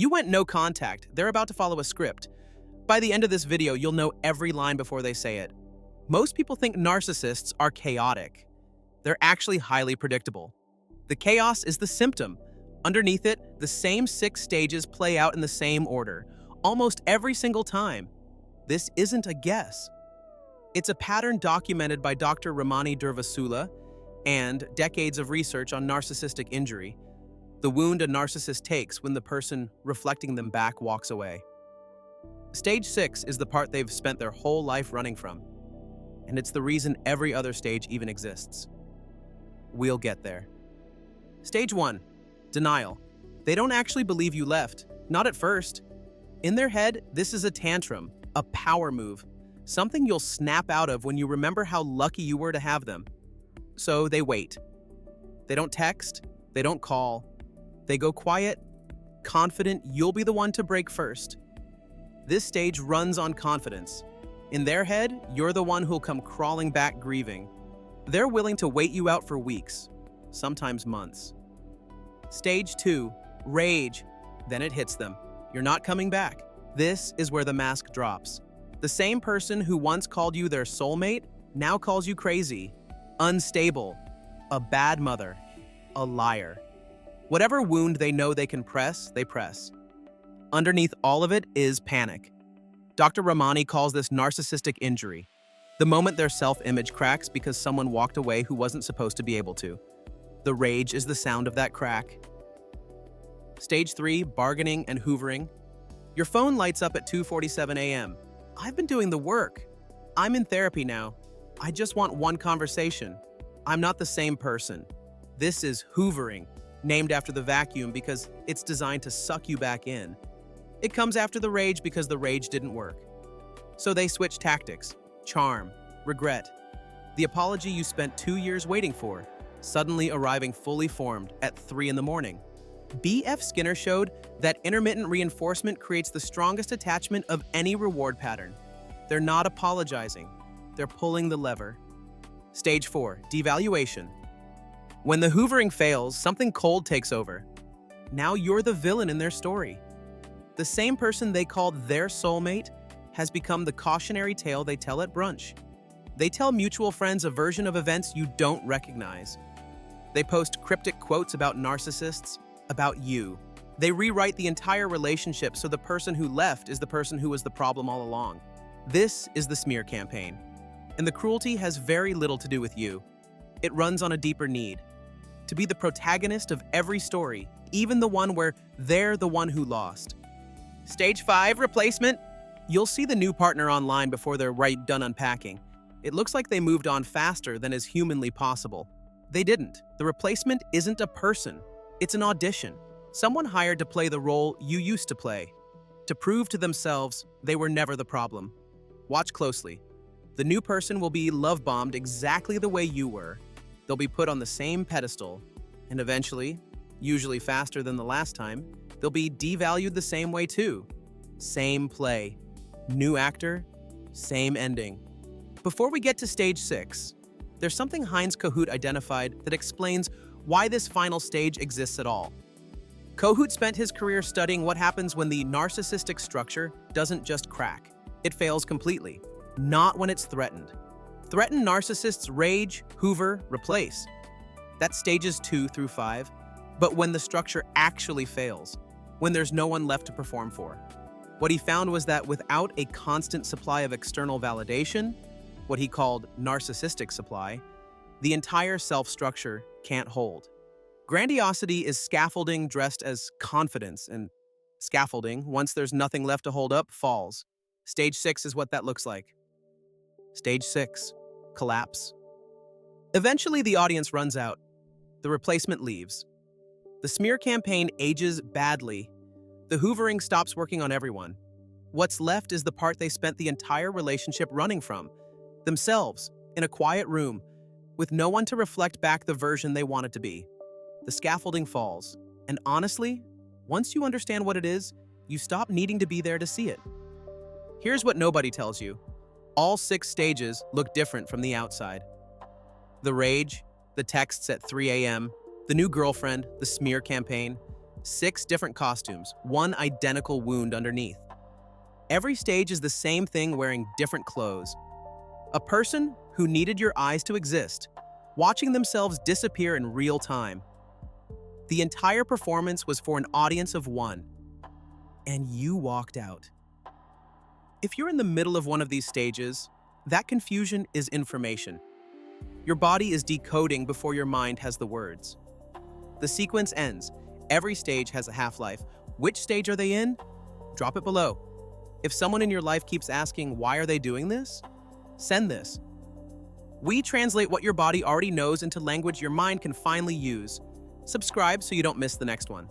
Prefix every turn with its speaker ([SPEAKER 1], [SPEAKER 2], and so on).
[SPEAKER 1] You went no contact. They're about to follow a script. By the end of this video, you'll know every line before they say it. Most people think narcissists are chaotic. They're actually highly predictable. The chaos is the symptom. Underneath it, the same 6 stages play out in the same order, almost every single time. This isn't a guess. It's a pattern documented by Dr. Ramani Durvasula and decades of research on narcissistic injury, the wound a narcissist takes when the person reflecting them back walks away. Stage 6 is the part they've spent their whole life running from, and it's the reason every other stage even exists. We'll get there. Stage 1. Denial. They don't actually believe you left, not at first. In their head, this is a tantrum, a power move, something you'll snap out of when you remember how lucky you were to have them. So they wait. They don't text, they don't call. They go quiet, confident you'll be the one to break first. This stage runs on confidence. In their head, you're the one who'll come crawling back grieving. They're willing to wait you out for weeks, sometimes months. Stage 2, rage. Then it hits them. You're not coming back. This is where the mask drops. The same person who once called you their soulmate now calls you crazy, unstable, a bad mother, a liar. Whatever wound they know they can press, they press. Underneath all of it is panic. Dr. Ramani calls this narcissistic injury, the moment their self-image cracks because someone walked away who wasn't supposed to be able to. The rage is the sound of that crack. Stage 3, bargaining and hoovering. Your phone lights up at 2:47 a.m. I've been doing the work. I'm in therapy now. I just want one conversation. I'm not the same person. This is hoovering, named after the vacuum because it's designed to suck you back in. It comes after the rage because the rage didn't work. So they switch tactics, charm, regret. The apology you spent 2 years waiting for, suddenly arriving fully formed at 3 in the morning. B.F. Skinner showed that intermittent reinforcement creates the strongest attachment of any reward pattern. They're not apologizing, they're pulling the lever. Stage 4, devaluation. When the hoovering fails, something cold takes over. Now you're the villain in their story. The same person they called their soulmate has become the cautionary tale they tell at brunch. They tell mutual friends a version of events you don't recognize. They post cryptic quotes about narcissists, about you. They rewrite the entire relationship so the person who left is the person who was the problem all along. This is the smear campaign. And the cruelty has very little to do with you. It runs on a deeper need. To be the protagonist of every story, even the one where they're the one who lost. Stage 5, replacement. You'll see the new partner online before they're done unpacking. It looks like they moved on faster than is humanly possible. They didn't. The replacement isn't a person. It's an audition. Someone hired to play the role you used to play, to prove to themselves they were never the problem. Watch closely. The new person will be love-bombed exactly the way you were. They'll be put on the same pedestal, and eventually, usually faster than the last time, they'll be devalued the same way too. Same play. New actor, same ending. Before we get to stage 6, there's something Heinz Kohut identified that explains why this final stage exists at all. Kohut spent his career studying what happens when the narcissistic structure doesn't just crack. It fails completely, not when it's threatened. Threatened narcissists rage, hoover, replace. That's stages 2 through 5. But when the structure actually fails, when there's no one left to perform for. What he found was that without a constant supply of external validation, what he called narcissistic supply, the entire self-structure can't hold. Grandiosity is scaffolding dressed as confidence, and scaffolding, once there's nothing left to hold up, falls. Stage 6 is what that looks like. Stage 6, collapse. Eventually, the audience runs out. The replacement leaves. The smear campaign ages badly. The hoovering stops working on everyone. What's left is the part they spent the entire relationship running from, themselves, in a quiet room, with no one to reflect back the version they wanted to be. The scaffolding falls, and honestly, once you understand what it is, you stop needing to be there to see it. Here's what nobody tells you. All 6 stages look different from the outside. The rage, the texts at 3 a.m., the new girlfriend, the smear campaign. 6 different costumes, one identical wound underneath. Every stage is the same thing wearing different clothes. A person who needed your eyes to exist, watching themselves disappear in real time. The entire performance was for an audience of 1, and you walked out. If you're in the middle of one of these stages, that confusion is information. Your body is decoding before your mind has the words. The sequence ends. Every stage has a half-life. Which stage are they in? Drop it below. If someone in your life keeps asking, why are they doing this? Send this. We translate what your body already knows into language your mind can finally use. Subscribe so you don't miss the next one.